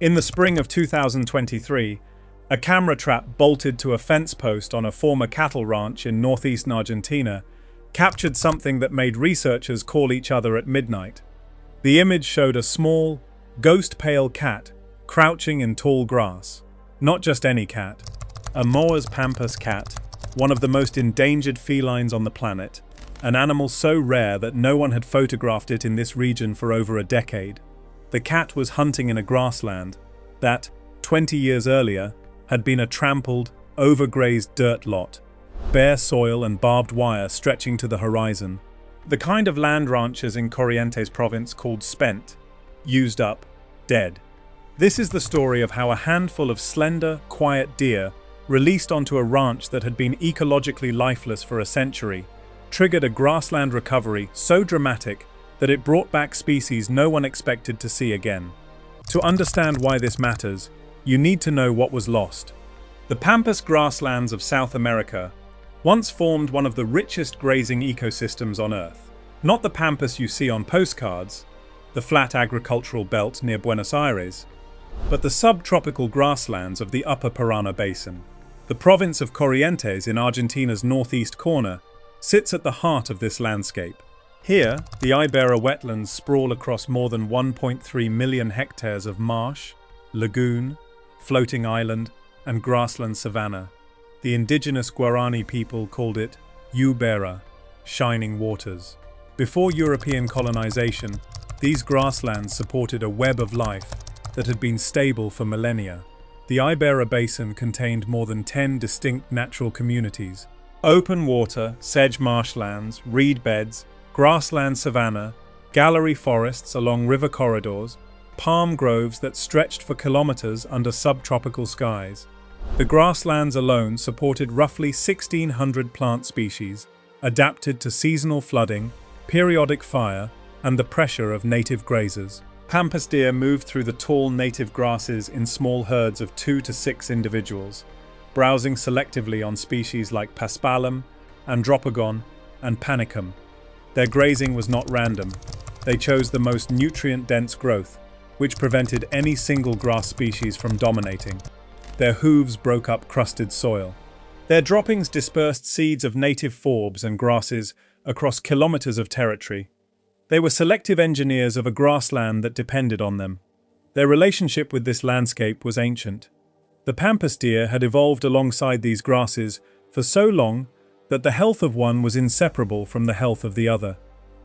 In the spring of 2023, a camera trap bolted to a fence post on a former cattle ranch in northeastern Argentina captured something that made researchers call each other at midnight. The image showed a small, ghost-pale cat crouching in tall grass. Not just any cat, a Moa's Pampas cat, one of the most endangered felines on the planet, an animal so rare that no one had photographed it in this region for over a decade. The cat was hunting in a grassland that, 20 years earlier, had been a trampled, overgrazed dirt lot, bare soil and barbed wire stretching to the horizon. The kind of land ranches in Corrientes province called spent, used up, dead. This is the story of how a handful of slender, quiet deer, released onto a ranch that had been ecologically lifeless for a century, triggered a grassland recovery so dramatic that it brought back species no one expected to see again. To understand why this matters, you need to know what was lost. The Pampas grasslands of South America once formed one of the richest grazing ecosystems on Earth. Not the Pampas you see on postcards, the flat agricultural belt near Buenos Aires, but the subtropical grasslands of the Upper Parana Basin. The province of Corrientes in Argentina's northeast corner sits at the heart of this landscape. Here, the Iberá wetlands sprawl across more than 1.3 million hectares of marsh, lagoon, floating island, and grassland savanna. The indigenous Guarani people called it Iberá, shining waters. Before European colonization, these grasslands supported a web of life that had been stable for millennia. The Iberá Basin contained more than 10 distinct natural communities: open water, sedge marshlands, reed beds, grassland savanna, gallery forests along river corridors, palm groves that stretched for kilometers under subtropical skies. The grasslands alone supported roughly 1,600 plant species, adapted to seasonal flooding, periodic fire, and the pressure of native grazers. Pampas deer moved through the tall native grasses in small herds of 2 to 6 individuals, browsing selectively on species like paspalum, andropogon, and panicum. Their grazing was not random. They chose the most nutrient-dense growth, which prevented any single grass species from dominating. Their hooves broke up crusted soil. Their droppings dispersed seeds of native forbs and grasses across kilometers of territory. They were selective engineers of a grassland that depended on them. Their relationship with this landscape was ancient. The Pampas deer had evolved alongside these grasses for so long that the health of one was inseparable from the health of the other.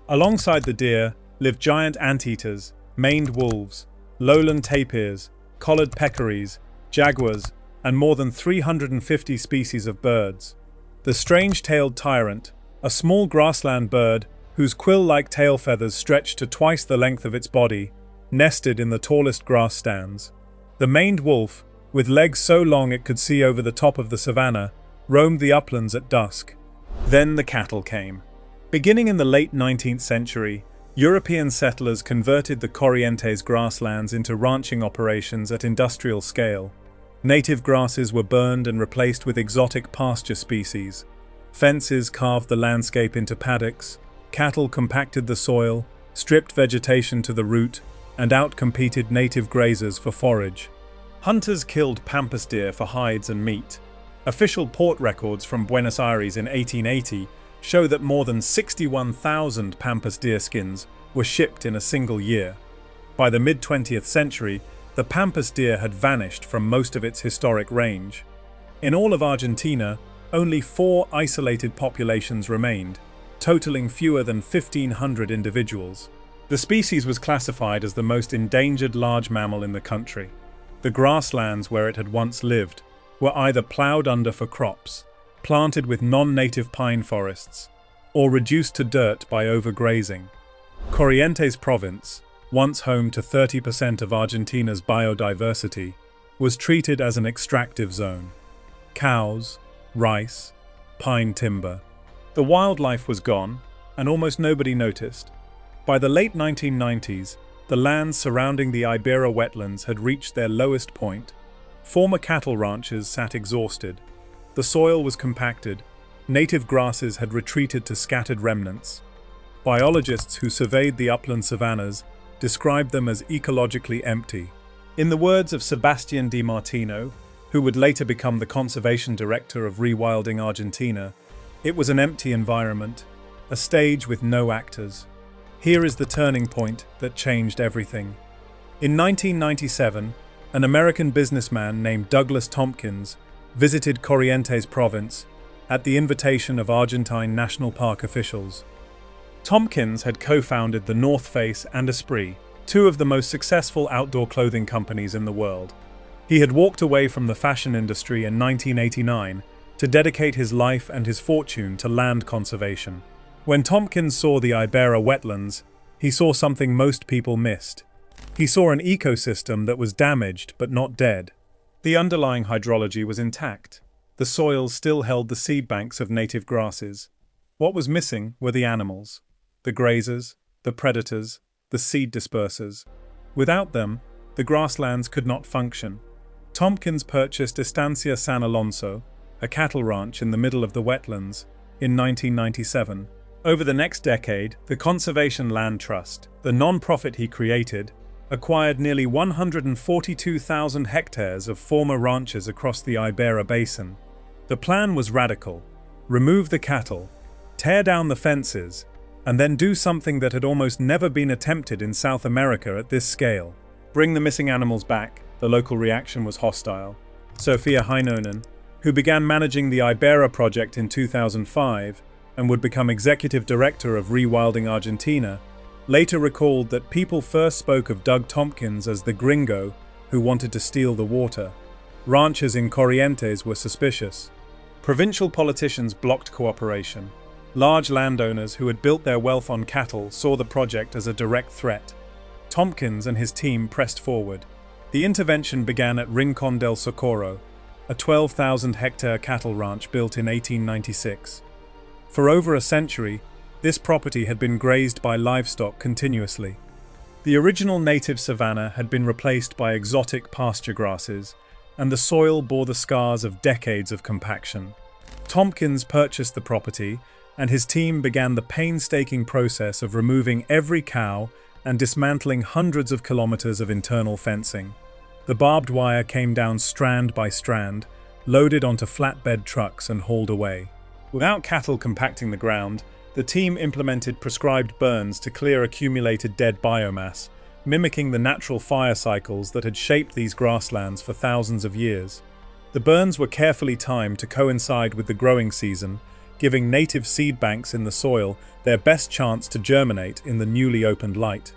Alongside the deer lived giant anteaters, maned wolves, lowland tapirs, collared peccaries, jaguars, and more than 350 species of birds. The strange-tailed tyrant, a small grassland bird whose quill-like tail feathers stretched to twice the length of its body, nested in the tallest grass stands. The maned wolf, with legs so long it could see over the top of the savanna, roamed the uplands at dusk. Then the cattle came. Beginning in the late 19th century, European settlers converted the Corrientes grasslands into ranching operations at industrial scale. Native grasses were burned and replaced with exotic pasture species. Fences carved the landscape into paddocks. Cattle compacted the soil, stripped vegetation to the root, and outcompeted native grazers for forage. Hunters killed Pampas deer for hides and meat. Official port records from Buenos Aires in 1880 show that more than 61,000 Pampas deer skins were shipped in a single year. By the mid-20th century, the Pampas deer had vanished from most of its historic range. In all of Argentina, only 4 isolated populations remained, totaling fewer than 1,500 individuals. The species was classified as the most endangered large mammal in the country. The grasslands where it had once lived were either ploughed under for crops, planted with non-native pine forests, or reduced to dirt by overgrazing. Corrientes province, once home to 30% of Argentina's biodiversity, was treated as an extractive zone. Cows, rice, pine timber. The wildlife was gone, and almost nobody noticed. By the late 1990s, the lands surrounding the Iberá wetlands had reached their lowest point. Former cattle ranches sat exhausted. The soil was compacted. Native grasses had retreated to scattered remnants. Biologists who surveyed the upland savannas described them as ecologically empty. In the words of Sebastian Di Martino, who would later become the conservation director of Rewilding Argentina, it was an empty environment, a stage with no actors. Here is the turning point that changed everything. In 1997, an American businessman named Douglas Tompkins visited Corrientes province at the invitation of Argentine National Park officials. Tompkins had co-founded the North Face and Esprit, two of the most successful outdoor clothing companies in the world. He had walked away from the fashion industry in 1989 to dedicate his life and his fortune to land conservation. When Tompkins saw the Iberá wetlands, he saw something most people missed. He saw an ecosystem that was damaged but not dead. The underlying hydrology was intact. The soil still held the seed banks of native grasses. What was missing were the animals, the grazers, the predators, the seed dispersers. Without them, the grasslands could not function. Tompkins purchased Estancia San Alonso, a cattle ranch in the middle of the wetlands, in 1997. Over the next decade, the Conservation Land Trust, the non-profit he created, acquired nearly 142,000 hectares of former ranches across the Iberá Basin. The plan was radical: remove the cattle, tear down the fences, and then do something that had almost never been attempted in South America at this scale. Bring the missing animals back. The local reaction was hostile. Sofia Heinonen, who began managing the Iberá project in 2005 and would become executive director of Rewilding Argentina, later recalled that people first spoke of Doug Tompkins as the gringo who wanted to steal the water. Ranchers in Corrientes were suspicious. Provincial politicians blocked cooperation. Large landowners who had built their wealth on cattle saw the project as a direct threat. Tompkins and his team pressed forward. The intervention began at Rincón del Socorro, a 12,000-hectare cattle ranch built in 1896. For over a century, this property had been grazed by livestock continuously. The original native savanna had been replaced by exotic pasture grasses, and the soil bore the scars of decades of compaction. Tompkins purchased the property, and his team began the painstaking process of removing every cow and dismantling hundreds of kilometers of internal fencing. The barbed wire came down strand by strand, loaded onto flatbed trucks and hauled away. Without cattle compacting the ground, the team implemented prescribed burns to clear accumulated dead biomass, mimicking the natural fire cycles that had shaped these grasslands for thousands of years. The burns were carefully timed to coincide with the growing season, giving native seed banks in the soil their best chance to germinate in the newly opened light.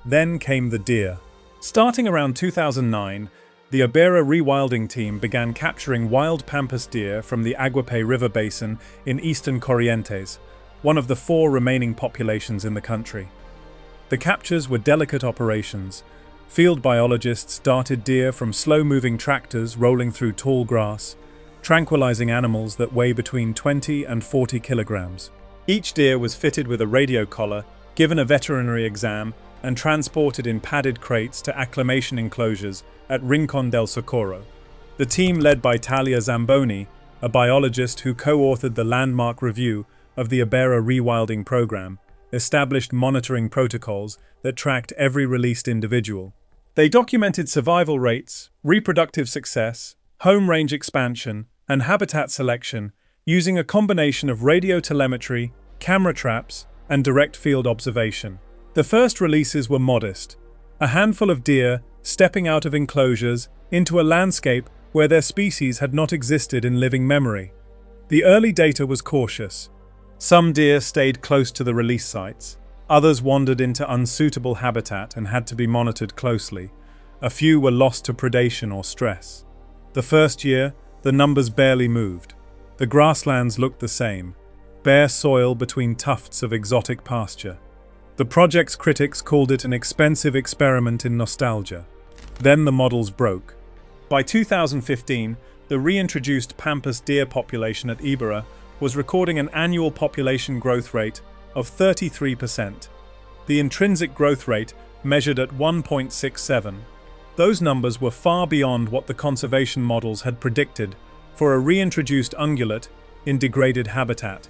Then came the deer. Starting around 2009, the Iberá rewilding team began capturing wild Pampas deer from the Aguape River basin in eastern Corrientes, one of the 4 remaining populations in the country. The captures were delicate operations. Field biologists darted deer from slow-moving tractors rolling through tall grass, tranquilizing animals that weigh between 20 and 40 kilograms. Each deer was fitted with a radio collar, given a veterinary exam, and transported in padded crates to acclimation enclosures at Rincón del Socorro. The team, led by Talia Zamboni, a biologist who co-authored the landmark review of the Iberá rewilding program, established monitoring protocols that tracked every released individual. They documented survival rates, reproductive success, home range expansion, and habitat selection using a combination of radio telemetry, camera traps, and direct field observation. The first releases were modest, a handful of deer stepping out of enclosures into a landscape where their species had not existed in living memory. The early data was cautious. Some deer stayed close to the release sites, others wandered into unsuitable habitat and had to be monitored closely. A few were lost to predation or stress. The first year, the numbers barely moved. The grasslands looked the same, bare soil between tufts of exotic pasture. The project's critics called it an expensive experiment in nostalgia. Then the models broke. By 2015, the reintroduced Pampas deer population at Iberá was recording an annual population growth rate of 33%. The intrinsic growth rate measured at 1.67. Those numbers were far beyond what the conservation models had predicted for a reintroduced ungulate in degraded habitat.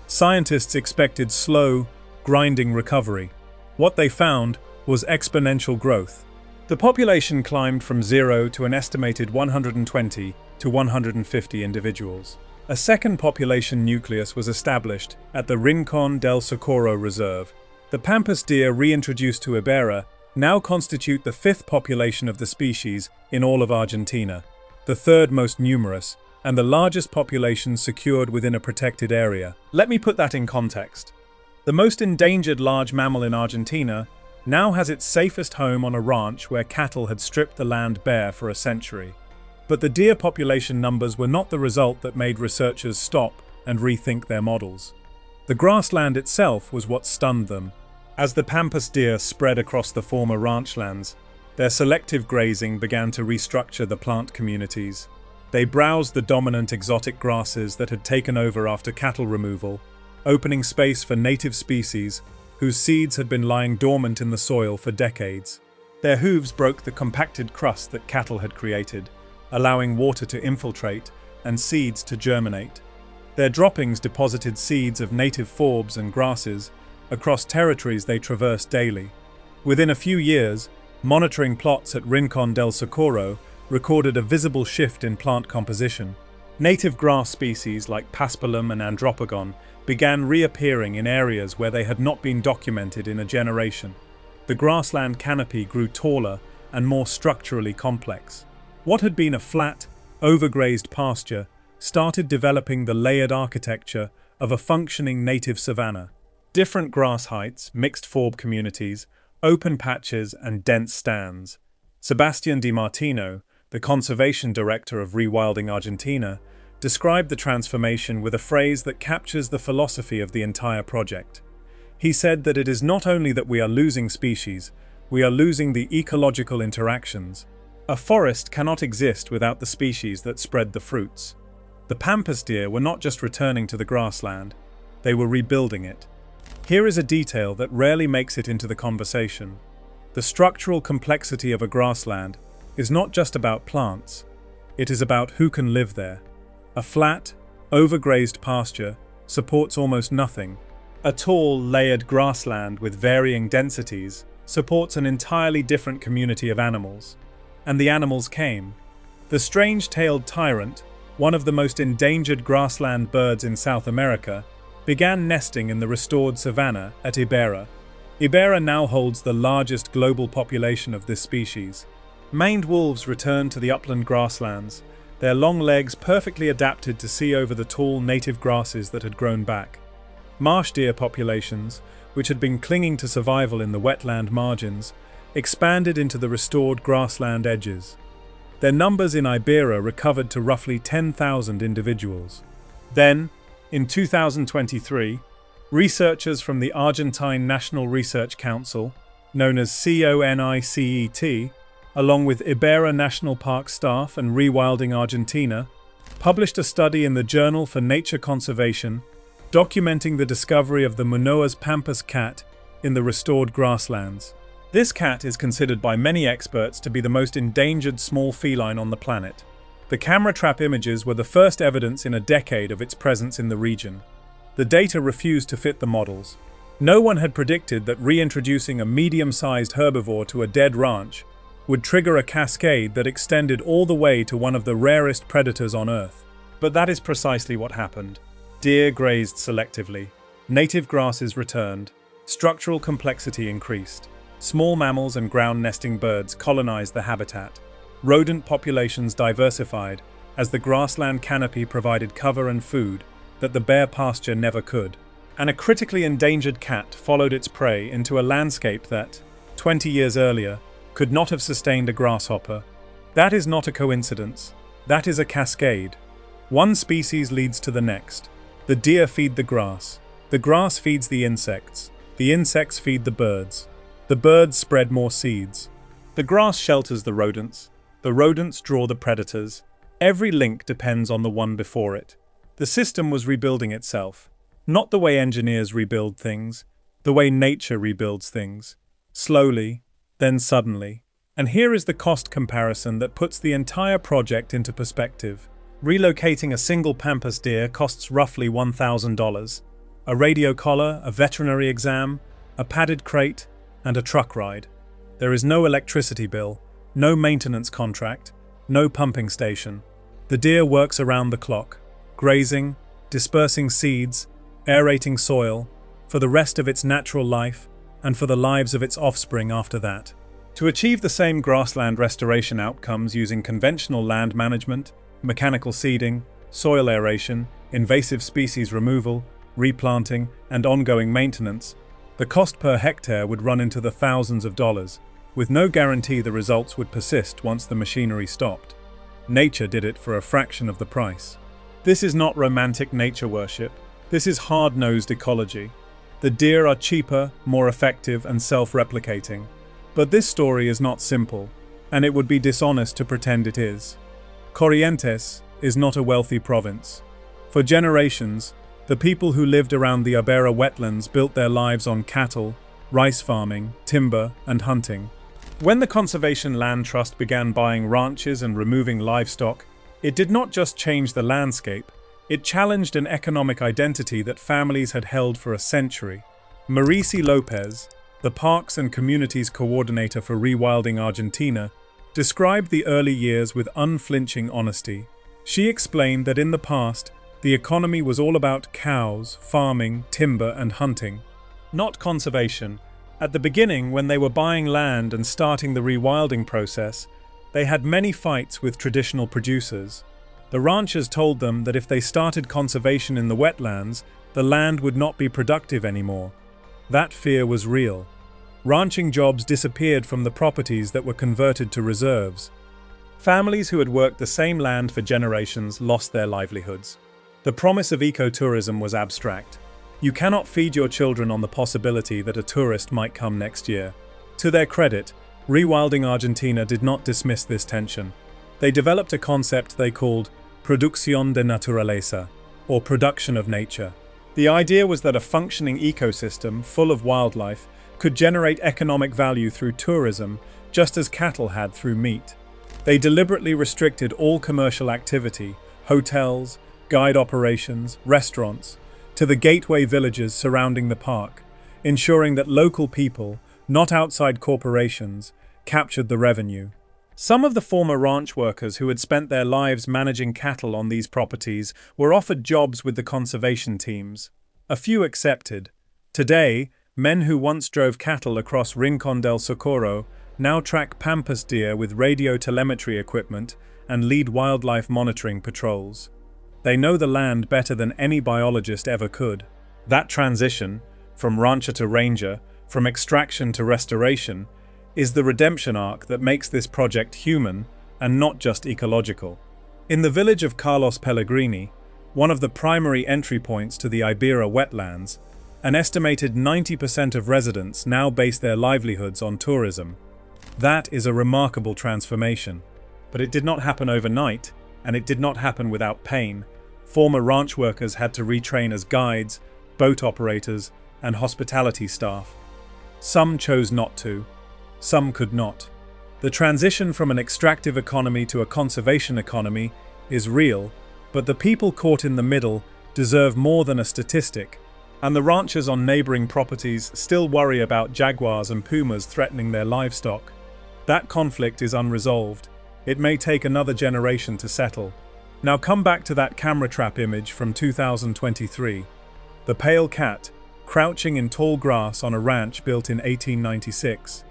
Scientists expected slow, grinding recovery. What they found was exponential growth. The population climbed from 0 to an estimated 120 to 150 individuals. A second population nucleus was established at the Rincón del Socorro Reserve. The Pampas deer reintroduced to Iberá now constitute the fifth population of the species in all of Argentina, the third most numerous, and the largest population secured within a protected area. Let me put that in context. The most endangered large mammal in Argentina now has its safest home on a ranch where cattle had stripped the land bare for a century. But the deer population numbers were not the result that made researchers stop and rethink their models. The grassland itself was what stunned them. As the Pampas deer spread across the former ranchlands, their selective grazing began to restructure the plant communities. They browsed the dominant exotic grasses that had taken over after cattle removal, opening space for native species whose seeds had been lying dormant in the soil for decades. Their hooves broke the compacted crust that cattle had created, allowing water to infiltrate and seeds to germinate. Their droppings deposited seeds of native forbs and grasses across territories they traversed daily. Within a few years, monitoring plots at Rincón del Socorro recorded a visible shift in plant composition. Native grass species like paspalum and andropogon began reappearing in areas where they had not been documented in a generation. The grassland canopy grew taller and more structurally complex. What had been a flat, overgrazed pasture started developing the layered architecture of a functioning native savanna. Different grass heights, mixed forb communities, open patches, and dense stands. Sebastián Di Martino, the conservation director of Rewilding Argentina, described the transformation with a phrase that captures the philosophy of the entire project. He said that it is not only that we are losing species, we are losing the ecological interactions. A forest cannot exist without the species that spread the fruits. The Pampas deer were not just returning to the grassland, they were rebuilding it. Here is a detail that rarely makes it into the conversation. The structural complexity of a grassland is not just about plants, it is about who can live there. A flat, overgrazed pasture supports almost nothing. A tall, layered grassland with varying densities supports an entirely different community of animals. And the animals came. The strange-tailed tyrant, one of the most endangered grassland birds in South America, began nesting in the restored savanna at Iberá. Iberá now holds the largest global population of this species. Maned wolves returned to the upland grasslands, their long legs perfectly adapted to see over the tall native grasses that had grown back. Marsh deer populations, which had been clinging to survival in the wetland margins, expanded into the restored grassland edges. Their numbers in Iberá recovered to roughly 10,000 individuals. Then, in 2023, researchers from the Argentine National Research Council, known as CONICET, along with Iberá National Park staff and Rewilding Argentina, published a study in the Journal for Nature Conservation documenting the discovery of the Munoz Pampas cat in the restored grasslands. This cat is considered by many experts to be the most endangered small feline on the planet. The camera trap images were the first evidence in a decade of its presence in the region. The data refused to fit the models. No one had predicted that reintroducing a medium-sized herbivore to a dead ranch would trigger a cascade that extended all the way to one of the rarest predators on Earth. But that is precisely what happened. Deer grazed selectively. Native grasses returned. Structural complexity increased. Small mammals and ground-nesting birds colonized the habitat. Rodent populations diversified as the grassland canopy provided cover and food that the bare pasture never could. And a critically endangered cat followed its prey into a landscape that, 20 years earlier, could not have sustained a grasshopper. That is not a coincidence. That is a cascade. One species leads to the next. The deer feed the grass feeds the insects feed the birds spread more seeds. The grass shelters the rodents draw the predators. Every link depends on the one before it. The system was rebuilding itself, not the way engineers rebuild things, the way nature rebuilds things. Slowly, then suddenly. And here is the cost comparison that puts the entire project into perspective. Relocating a single Pampas deer costs roughly $1,000. A radio collar, a veterinary exam, a padded crate, and a truck ride. There is no electricity bill, no maintenance contract, no pumping station. The deer works around the clock, grazing, dispersing seeds, aerating soil, for the rest of its natural life and for the lives of its offspring after that. To achieve the same grassland restoration outcomes using conventional land management, mechanical seeding, soil aeration, invasive species removal, replanting, and ongoing maintenance, the cost per hectare would run into the thousands of dollars, with no guarantee the results would persist once the machinery stopped. Nature did it for a fraction of the price. This is not romantic nature worship. This is hard-nosed ecology. The deer are cheaper, more effective, and self-replicating. But this story is not simple, and it would be dishonest to pretend it is. Corrientes is not a wealthy province. For generations, the people who lived around the Iberá wetlands built their lives on cattle, rice farming, timber, and hunting. When the Conservation Land Trust began buying ranches and removing livestock, it did not just change the landscape, it challenged an economic identity that families had held for a century. Marisi Lopez, the Parks and Communities Coordinator for Rewilding Argentina, described the early years with unflinching honesty. She explained that in the past, the economy was all about cows, farming, timber, and hunting, not conservation. At the beginning, when they were buying land and starting the rewilding process, they had many fights with traditional producers. The ranchers told them that if they started conservation in the wetlands, the land would not be productive anymore. That fear was real. Ranching jobs disappeared from the properties that were converted to reserves. Families who had worked the same land for generations lost their livelihoods. The promise of ecotourism was abstract. You cannot feed your children on the possibility that a tourist might come next year. To their credit, Rewilding Argentina did not dismiss this tension. They developed a concept they called producción de naturaleza, or production of nature. The idea was that a functioning ecosystem full of wildlife could generate economic value through tourism, just as cattle had through meat. They deliberately restricted all commercial activity, hotels, guide operations, restaurants, to the gateway villages surrounding the park, ensuring that local people, not outside corporations, captured the revenue. Some of the former ranch workers who had spent their lives managing cattle on these properties were offered jobs with the conservation teams. A few accepted. Today, men who once drove cattle across Rincón del Socorro now track Pampas deer with radio telemetry equipment and lead wildlife monitoring patrols. They know the land better than any biologist ever could. That transition, from rancher to ranger, from extraction to restoration, is the redemption arc that makes this project human and not just ecological. In the village of Carlos Pellegrini, one of the primary entry points to the Iberá wetlands, an estimated 90% of residents now base their livelihoods on tourism. That is a remarkable transformation. But it did not happen overnight, and it did not happen without pain. Former ranch workers had to retrain as guides, boat operators, and hospitality staff. Some chose not to. Some could not. The transition from an extractive economy to a conservation economy is real, but the people caught in the middle deserve more than a statistic, and the ranchers on neighboring properties still worry about jaguars and pumas threatening their livestock. That conflict is unresolved. It may take another generation to settle. Now come back to that camera trap image from 2023. The pale cat, crouching in tall grass on a ranch built in 1896.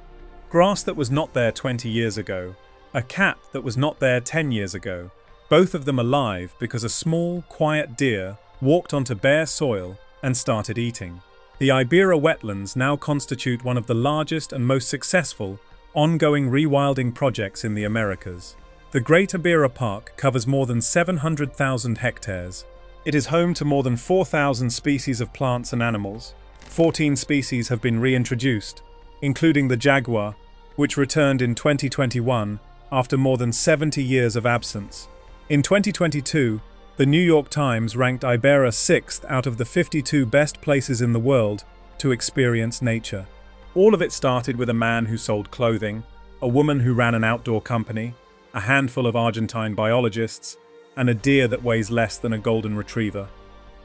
Grass that was not there 20 years ago. A cat that was not there 10 years ago. Both of them alive because a small, quiet deer walked onto bare soil and started eating. The Iberá wetlands now constitute one of the largest and most successful ongoing rewilding projects in the Americas. The Great Iberá Park covers more than 700,000 hectares. It is home to more than 4,000 species of plants and animals. 14 species have been reintroduced, including the jaguar, which returned in 2021 after more than 70 years of absence. In 2022, the New York Times ranked Iberá 6th out of the 52 best places in the world to experience nature. All of it started with a man who sold clothing, a woman who ran an outdoor company, a handful of Argentine biologists, and a deer that weighs less than a golden retriever.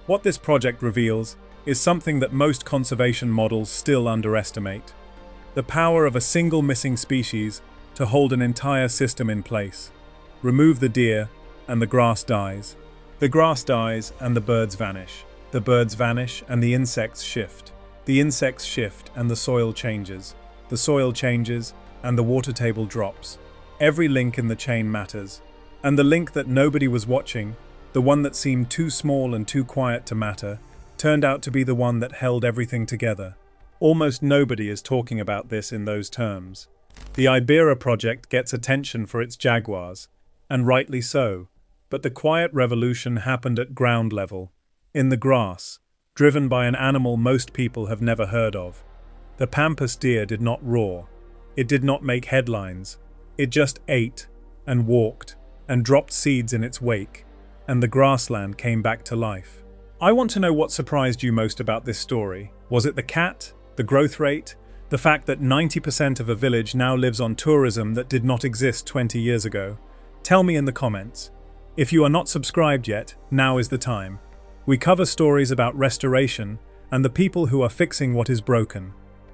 What this project reveals is something that most conservation models still underestimate. The power of a single missing species to hold an entire system in place. Remove the deer, and the grass dies. The grass dies, and the birds vanish. The birds vanish, and the insects shift. The insects shift, and the soil changes. The soil changes, and the water table drops. Every link in the chain matters. And the link that nobody was watching, the one that seemed too small and too quiet to matter, turned out to be the one that held everything together. Almost nobody is talking about this in those terms. The Ibera project gets attention for its jaguars, and rightly so, but the quiet revolution happened at ground level, in the grass, driven by an animal most people have never heard of. The Pampas deer did not roar. It did not make headlines. It just ate, and walked, and dropped seeds in its wake, and the grassland came back to life. I want to know what surprised you most about this story. Was it the cat? The growth rate? The fact that 90% of a village now lives on tourism that did not exist 20 years ago? Tell me in the comments. If you are not subscribed yet, now is the time. We cover stories about restoration and the people who are fixing what is broken.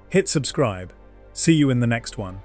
Hit subscribe. See you in the next one.